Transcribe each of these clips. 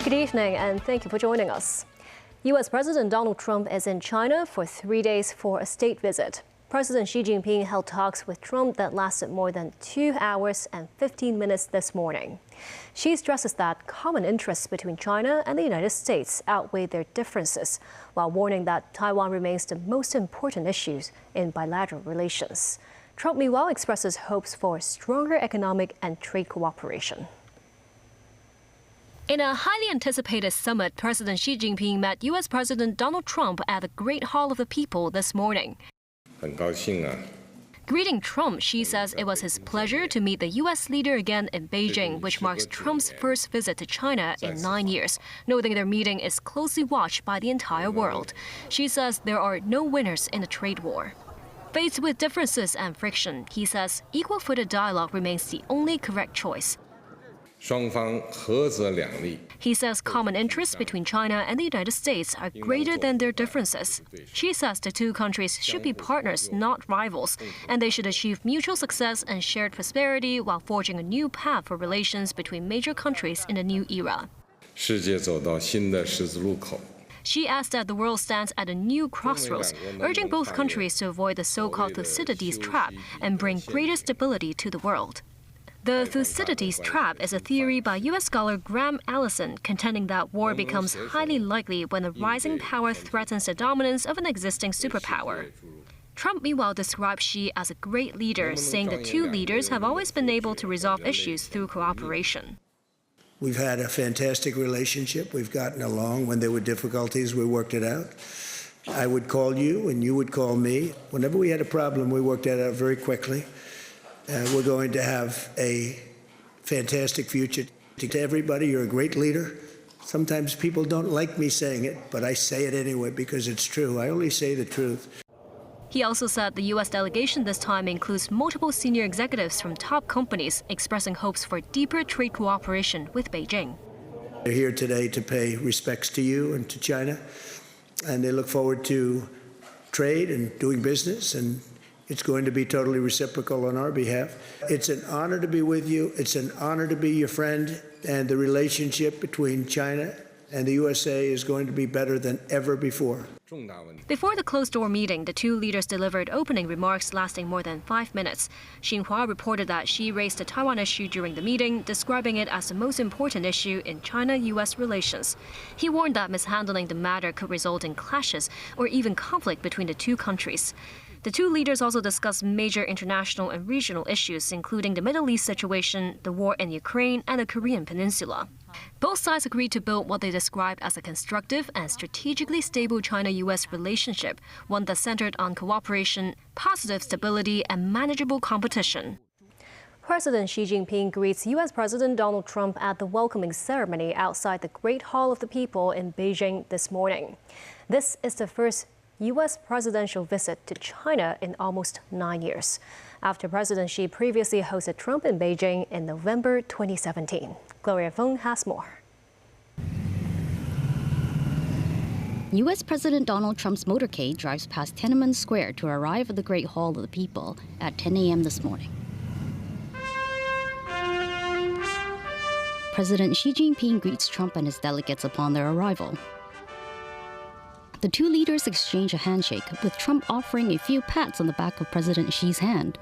Good evening and thank you for joining us. U.S. President Donald Trump is in China for 3 days for a state visit. President Xi Jinping held talks with Trump that lasted more than 2 hours and 15 minutes this morning. Xi stresses that common interests between China and the United States outweigh their differences, while warning that Taiwan remains the most important issue in bilateral relations. Trump, meanwhile, expresses hopes for stronger economic and trade cooperation. In a highly anticipated summit, President Xi Jinping met U.S. President Donald Trump at the Great Hall of the People this morning. Greeting Trump, Xi says it was his pleasure to meet the U.S. leader again in Beijing, which marks Trump's first visit to China in 9 years, noting their meeting is closely watched by the entire world. Xi says there are no winners in the trade war. Faced with differences and friction, he says equal-footed dialogue remains the only correct choice. He says common interests between China and the United States are greater than their differences. Xi says the two countries should be partners, not rivals, and they should achieve mutual success and shared prosperity while forging a new path for relations between major countries in a new era. Xi asked that the world stands at a new crossroads, urging both countries to avoid the so-called Thucydides trap and bring greater stability to the world. The Thucydides trap is a theory by U.S. scholar Graham Allison, contending that war becomes highly likely when a rising power threatens the dominance of an existing superpower. Trump, meanwhile, described Xi as a great leader, saying the two leaders have always been able to resolve issues through cooperation. We've had a fantastic relationship. We've gotten along. When there were difficulties, we worked it out. I would call you and you would call me. Whenever we had a problem, we worked it out very quickly. We're going to have a fantastic future. To everybody, you're a great leader. Sometimes people don't like me saying it, but I say it anyway because it's true. I only say the truth. He also said the U.S. delegation this time includes multiple senior executives from top companies, expressing hopes for deeper trade cooperation with Beijing. They're here today to pay respects to you and to China, and they look forward to trade and doing business, and it's going to be totally reciprocal on our behalf. It's an honor to be with you. It's an honor to be your friend. And the relationship between China and the USA is going to be better than ever before. Before the closed-door meeting, the two leaders delivered opening remarks lasting more than 5 minutes. Xinhua reported that Xi raised the Taiwan issue during the meeting, describing it as the most important issue in China-U.S. relations. He warned that mishandling the matter could result in clashes or even conflict between the two countries. The two leaders also discussed major international and regional issues, including the Middle East situation, the war in Ukraine, and the Korean Peninsula. Both sides agreed to build what they described as a constructive and strategically stable China-U.S. relationship, one that centered on cooperation, positive stability, and manageable competition. President Xi Jinping greets U.S. President Donald Trump at the welcoming ceremony outside the Great Hall of the People in Beijing this morning. This is the first U.S. presidential visit to China in almost 9 years, after President Xi previously hosted Trump in Beijing in November 2017. Gloria Feng has more. U.S. President Donald Trump's motorcade drives past Tiananmen Square to arrive at the Great Hall of the People at 10 a.m. this morning. President Xi Jinping greets Trump and his delegates upon their arrival. The two leaders exchange a handshake, with Trump offering a few pats on the back of President Xi's hand.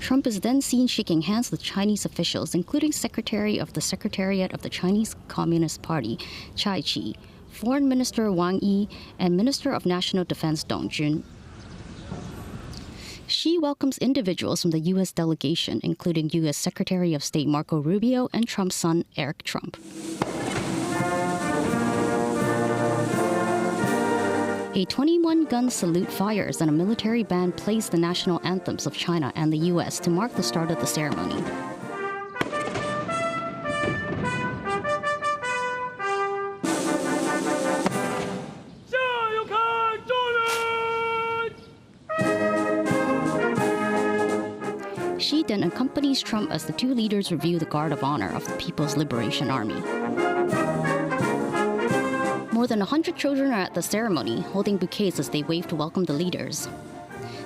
Trump is then seen shaking hands with Chinese officials, including Secretary of the Secretariat of the Chinese Communist Party, Chai Chi, Foreign Minister Wang Yi, and Minister of National Defense Dong Jun. Xi welcomes individuals from the U.S. delegation, including U.S. Secretary of State Marco Rubio and Trump's son, Eric Trump. A 21-gun salute fires and a military band plays the national anthems of China and the U.S. to mark the start of the ceremony. Xi then accompanies Trump as the two leaders review the Guard of Honor of the People's Liberation Army. More than 100 children are at the ceremony, holding bouquets as they wave to welcome the leaders.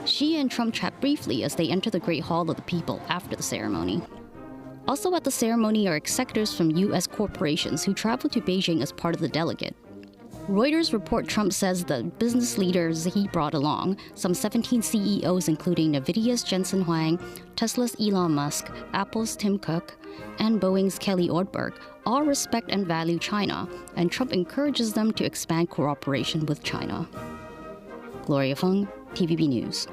Xi and Trump chat briefly as they enter the Great Hall of the People after the ceremony. Also at the ceremony are executives from U.S. corporations who traveled to Beijing as part of the delegate. Reuters report Trump says the business leaders he brought along, some 17 CEOs including NVIDIA's Jensen Huang, Tesla's Elon Musk, Apple's Tim Cook, and Boeing's Kelly Ortberg, all respect and value China, and Trump encourages them to expand cooperation with China. Gloria Feng, TVB News.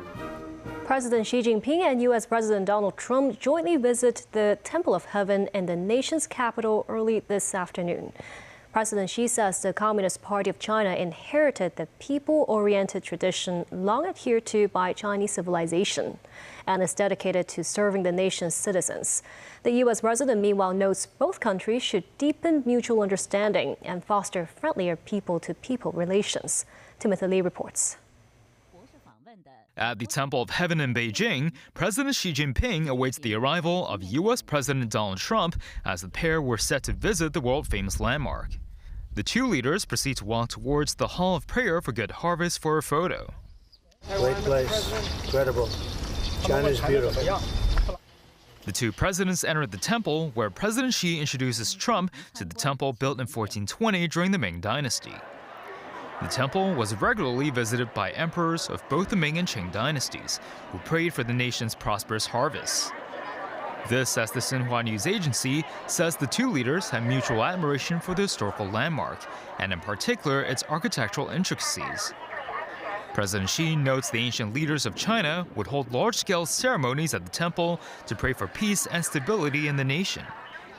President Xi Jinping and U.S. President Donald Trump jointly visit the Temple of Heaven in the nation's capital early this afternoon. President Xi says the Communist Party of China inherited the people-oriented tradition long adhered to by Chinese civilization and is dedicated to serving the nation's citizens. The U.S. president, meanwhile, notes both countries should deepen mutual understanding and foster friendlier people-to-people relations. Timothy Lee reports. At the Temple of Heaven in Beijing, President Xi Jinping awaits the arrival of U.S. President Donald Trump as the pair were set to visit the world-famous landmark. The two leaders proceed to walk towards the Hall of Prayer for Good Harvest for a photo. Great place. Incredible. China's beautiful. The two presidents entered the temple, where President Xi introduces Trump to the temple built in 1420 during the Ming Dynasty. The temple was regularly visited by emperors of both the Ming and Qing dynasties, who prayed for the nation's prosperous harvests. This, as the Xinhua news agency says, the two leaders had mutual admiration for the historical landmark, and in particular its architectural intricacies. President Xi notes the ancient leaders of China would hold large-scale ceremonies at the temple to pray for peace and stability in the nation.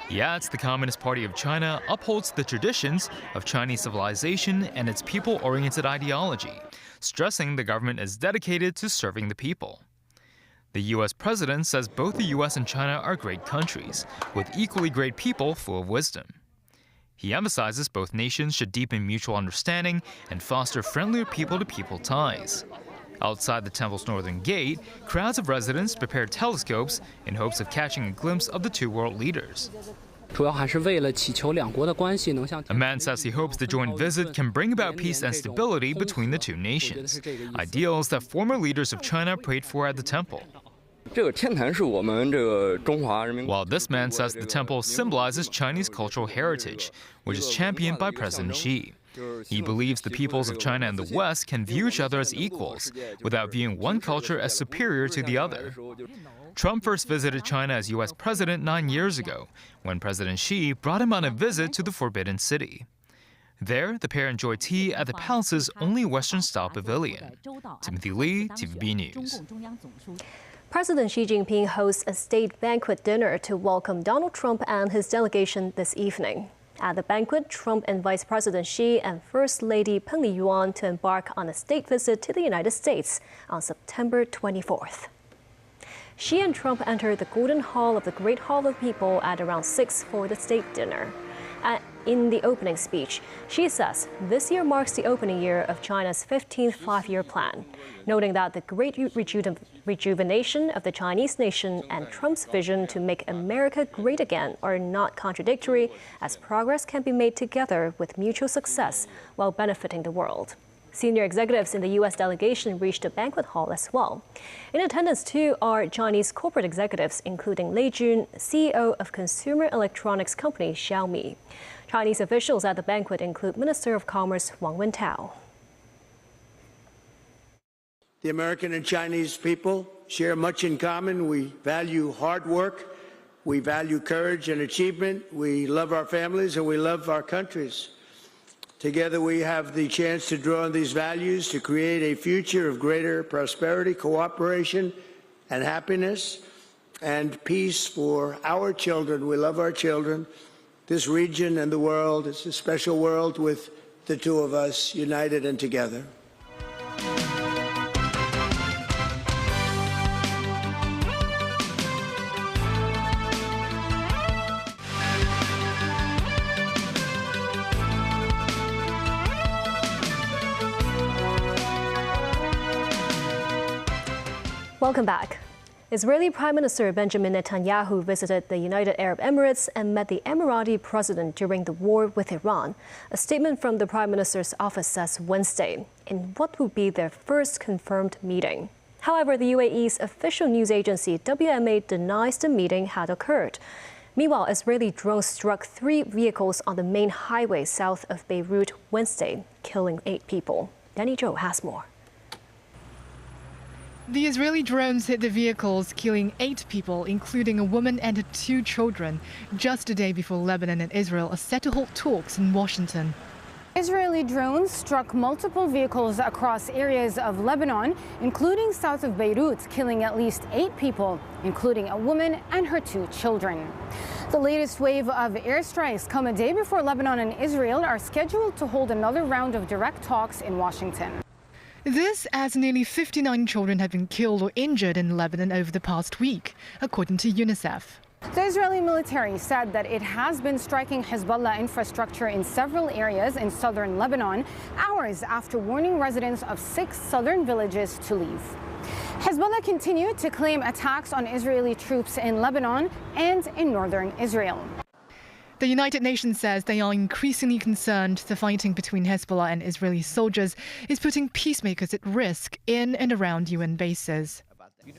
He adds the Communist Party of China upholds the traditions of Chinese civilization and its people-oriented ideology, stressing the government is dedicated to serving the people. The U.S. president says both the U.S. and China are great countries, with equally great people full of wisdom. He emphasizes both nations should deepen mutual understanding and foster friendlier people-to-people ties. Outside the temple's northern gate, crowds of residents prepared telescopes in hopes of catching a glimpse of the two world leaders. A man says he hopes the joint visit can bring about peace and stability between the two nations, ideals that former leaders of China prayed for at the temple. While this man says the temple symbolizes Chinese cultural heritage, which is championed by President Xi. He believes the peoples of China and the West can view each other as equals, without viewing one culture as superior to the other. Trump first visited China as U.S. president 9 years ago, when President Xi brought him on a visit to the Forbidden City. There, the pair enjoyed tea at the palace's only Western-style pavilion. Timothy Lee, TVB News. President Xi Jinping hosts a state banquet dinner to welcome Donald Trump and his delegation this evening. At the banquet, Trump invites President Xi and First Lady Peng Liyuan to embark on a state visit to the United States on September 24th. Xi and Trump enter the Golden Hall of the Great Hall of People at around 6 for the state dinner. In the opening speech, Xi says this year marks the opening year of China's 15th five-year plan, noting that the great rejuvenation of the Chinese nation and Trump's vision to make America great again are not contradictory, as progress can be made together with mutual success while benefiting the world. Senior executives in the U.S. delegation reached the banquet hall as well. In attendance, too, are Chinese corporate executives, including Lei Jun, CEO of consumer electronics company Xiaomi. Chinese officials at the banquet include Minister of Commerce Wang Wentao. The American and Chinese people share much in common. We value hard work. We value courage and achievement. We love our families and we love our countries. Together we have the chance to draw on these values to create a future of greater prosperity, cooperation, and happiness, and peace for our children. We love our children. This region and the world, it's a special world with the two of us united and together. Welcome back. Israeli Prime Minister Benjamin Netanyahu visited the United Arab Emirates and met the Emirati president during the war with Iran. A statement from the Prime Minister's office says Wednesday, in what would be their first confirmed meeting. However, the UAE's official news agency WMA denies the meeting had occurred. Meanwhile, Israeli drones struck 3 vehicles on the main highway south of Beirut Wednesday, killing 8 people. Danny Zhou has more. The Israeli drones hit the vehicles, killing 8 people, including a woman and 2 children, just a day before Lebanon and Israel are set to hold talks in Washington. Israeli drones struck multiple vehicles across areas of Lebanon, including south of Beirut, killing at least 8 people, including a woman and her 2 children. The latest wave of airstrikes come a day before Lebanon and Israel are scheduled to hold another round of direct talks in Washington. This as nearly 59 children have been killed or injured in Lebanon over the past week, according to UNICEF. The Israeli military said that it has been striking Hezbollah infrastructure in several areas in southern Lebanon, hours after warning residents of 6 southern villages to leave. Hezbollah continued to claim attacks on Israeli troops in Lebanon and in northern Israel. The United Nations says they are increasingly concerned the fighting between Hezbollah and Israeli soldiers is putting peacemakers at risk in and around UN bases.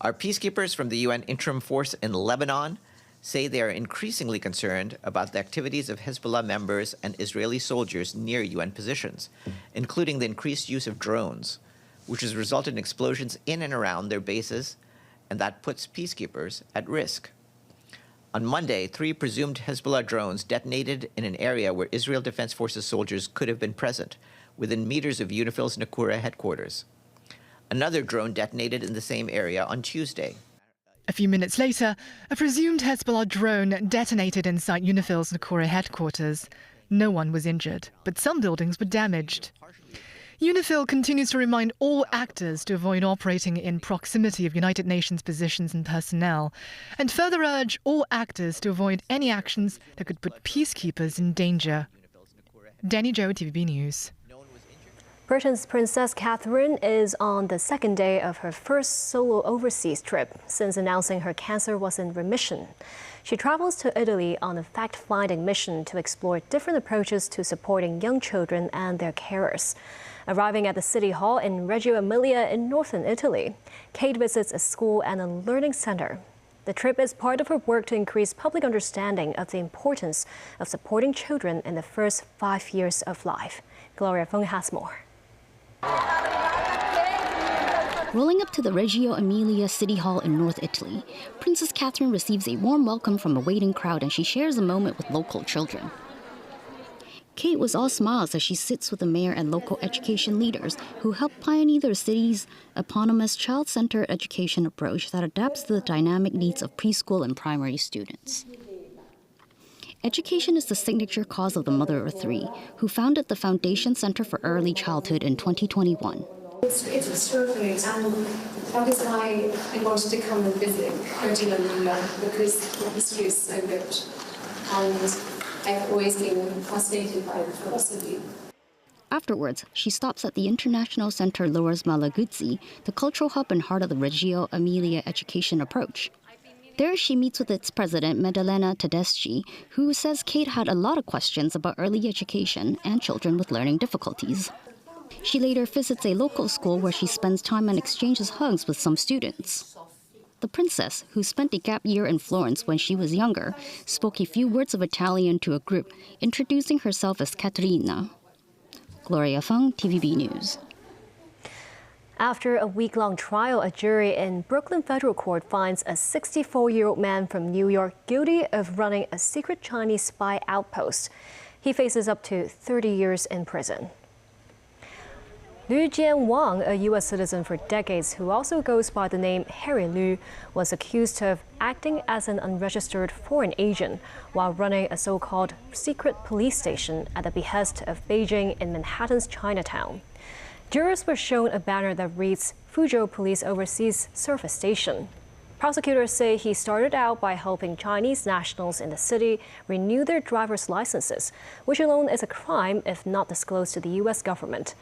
Our peacekeepers from the UN Interim Force in Lebanon say they are increasingly concerned about the activities of Hezbollah members and Israeli soldiers near UN positions, including the increased use of drones, which has resulted in explosions in and around their bases, and that puts peacekeepers at risk. On Monday, 3 presumed Hezbollah drones detonated in an area where Israel Defense Forces soldiers could have been present, within meters of UNIFIL's Naqoura headquarters. Another drone detonated in the same area on Tuesday. A few minutes later, a presumed Hezbollah drone detonated inside UNIFIL's Naqoura headquarters. No one was injured, but some buildings were damaged. UNIFIL continues to remind all actors to avoid operating in proximity of United Nations positions and personnel, and further urge all actors to avoid any actions that could put peacekeepers in danger. Danny Zhou, TVB News. Britain's Princess Catherine is on the 2nd day of her first solo overseas trip since announcing her cancer was in remission. She travels to Italy on a fact-finding mission to explore different approaches to supporting young children and their carers. Arriving at the City Hall in Reggio Emilia in northern Italy, Kate visits a school and a learning center. The trip is part of her work to increase public understanding of the importance of supporting children in the first 5 years of life. Gloria Feng has more. Rolling up to the Reggio Emilia City Hall in North Italy, Princess Catherine receives a warm welcome from a waiting crowd and she shares a moment with local children. Kate was all smiles as she sits with the mayor and local education leaders who help pioneer the city's eponymous child-centered education approach that adapts to the dynamic needs of preschool and primary students. Education is the signature cause of the mother of 3, who founded the Foundation Center for Early Childhood in 2021. It's extraordinary, and that is why I wanted to come and visit Reggio Emilia, because the history is so rich, and I've always been fascinated by the philosophy. Afterwards, she stops at the International Center Lourdes Malaguzzi, the cultural hub and heart of the Reggio Emilia education approach. There she meets with its president, Maddalena Tedeschi, who says Kate had a lot of questions about early education and children with learning difficulties. She later visits a local school where she spends time and exchanges hugs with some students. The princess, who spent a gap year in Florence when she was younger, spoke a few words of Italian to a group, introducing herself as Caterina. Gloria Feng, TVB News. After a week-long trial, a jury in Brooklyn Federal Court finds a 64-year-old man from New York guilty of running a secret Chinese spy outpost. He faces up to 30 years in prison. Liu Jianwang, a U.S. citizen for decades who also goes by the name Harry Liu, was accused of acting as an unregistered foreign agent while running a so-called secret police station at the behest of Beijing in Manhattan's Chinatown. Jurors were shown a banner that reads, "Fuzhou Police Overseas Service Station." Prosecutors say he started out by helping Chinese nationals in the city renew their driver's licenses, which alone is a crime if not disclosed to the U.S. government.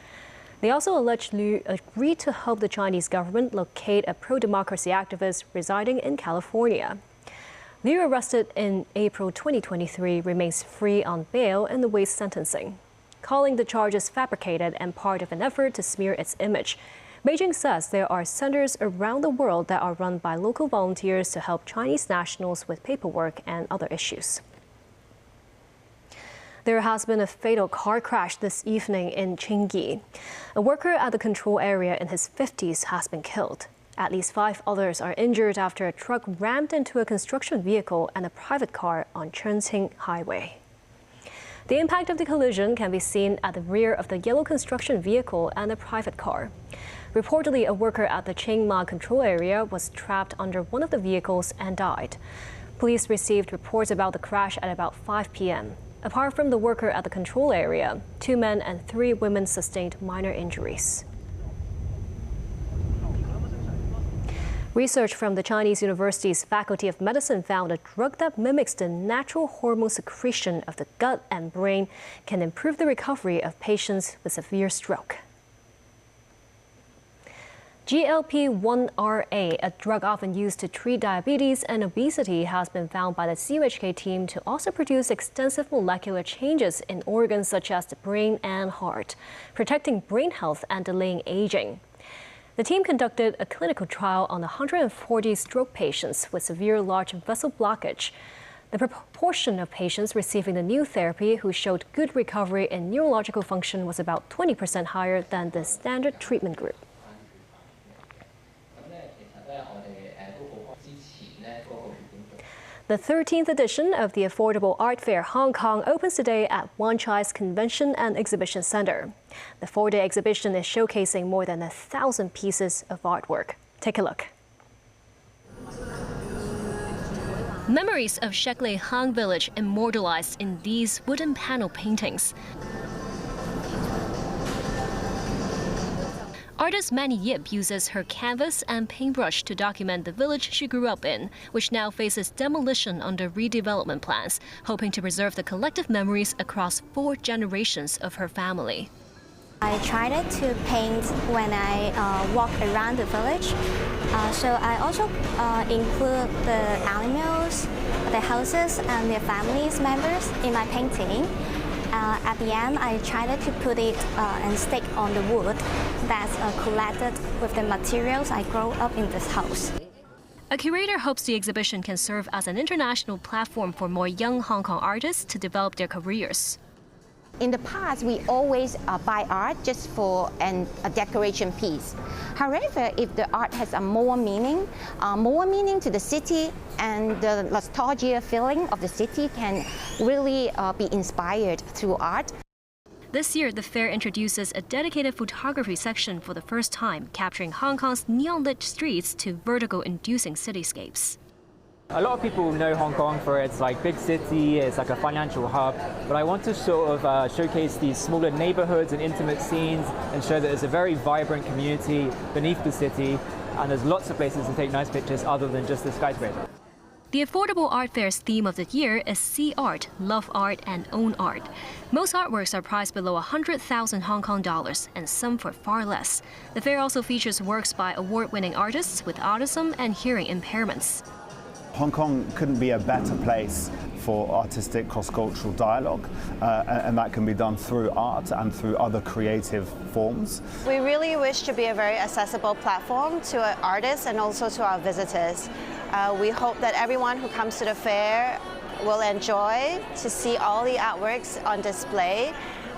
They also allege Liu agreed to help the Chinese government locate a pro-democracy activist residing in California. Liu, arrested in April 2023, remains free on bail and awaits sentencing, calling the charges fabricated and part of an effort to smear its image. Beijing says there are centers around the world that are run by local volunteers to help Chinese nationals with paperwork and other issues. There has been a fatal car crash this evening in Qingyi. A worker at the control area in his 50s has been killed. At least 5 others are injured after a truck rammed into a construction vehicle and a private car on Chengqing Highway. The impact of the collision can be seen at the rear of the yellow construction vehicle and the private car. Reportedly, a worker at the Qingma control area was trapped under one of the vehicles and died. Police received reports about the crash at about 5 p.m. Apart from the worker at the control area, 2 men and 3 women sustained minor injuries. Research from the Chinese University's Faculty of Medicine found a drug that mimics the natural hormone secretion of the gut and brain can improve the recovery of patients with severe stroke. GLP-1RA, a drug often used to treat diabetes and obesity, has been found by the CUHK team to also produce extensive molecular changes in organs such as the brain and heart, protecting brain health and delaying aging. The team conducted a clinical trial on 140 stroke patients with severe large vessel blockage. The proportion of patients receiving the new therapy who showed good recovery in neurological function was about 20% higher than the standard treatment group. The 13th edition of the Affordable Art Fair Hong Kong opens today at Wan Chai's Convention and Exhibition Center. The 4-day exhibition is showcasing more than 1,000 pieces of artwork. Take a look. Memories of Shek-Lei Han Village immortalized in these wooden panel paintings. Artist Manny Yip uses her canvas and paintbrush to document the village she grew up in, which now faces demolition under redevelopment plans, hoping to preserve the collective memories across 4 generations of her family. I tried to paint when I walk around the village. So I also include the animals, the houses, and their families members in my painting. At the end, I tried to put it and stick on the wood that's collected with the materials I grew up in this house. A curator hopes the exhibition can serve as an international platform for more young Hong Kong artists to develop their careers. In the past, we always buy art just for a decoration piece. However, if the art has a more meaning to the city, and the nostalgia feeling of the city can really be inspired through art. This year, the fair introduces a dedicated photography section for the first time, capturing Hong Kong's neon-lit streets to vertigo-inducing cityscapes. A lot of people know Hong Kong for its big city, it's like a financial hub, but I want to sort of showcase these smaller neighborhoods and intimate scenes and show that there's a very vibrant community beneath the city, and there's lots of places to take nice pictures other than just the skyscraper. The Affordable Art Fair's theme of the year is See Art, Love Art, and Own Art. Most artworks are priced below 100,000 Hong Kong dollars, and some for far less. The fair also features works by award-winning artists with autism and hearing impairments. Hong Kong couldn't be a better place for artistic cross-cultural dialogue, and that can be done through art and through other creative forms. We really wish to be a very accessible platform to our artists and also to our visitors. We hope that everyone who comes to the fair will enjoy to see all the artworks on display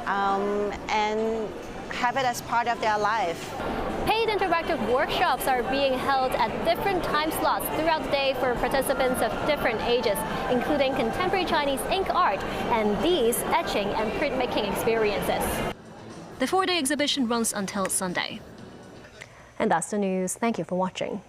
and have it as part of their life. Paid interactive workshops are being held at different time slots throughout the day for participants of different ages, including contemporary Chinese ink art and these etching and printmaking experiences. The 4-day exhibition runs until Sunday. And that's the news. Thank you for watching.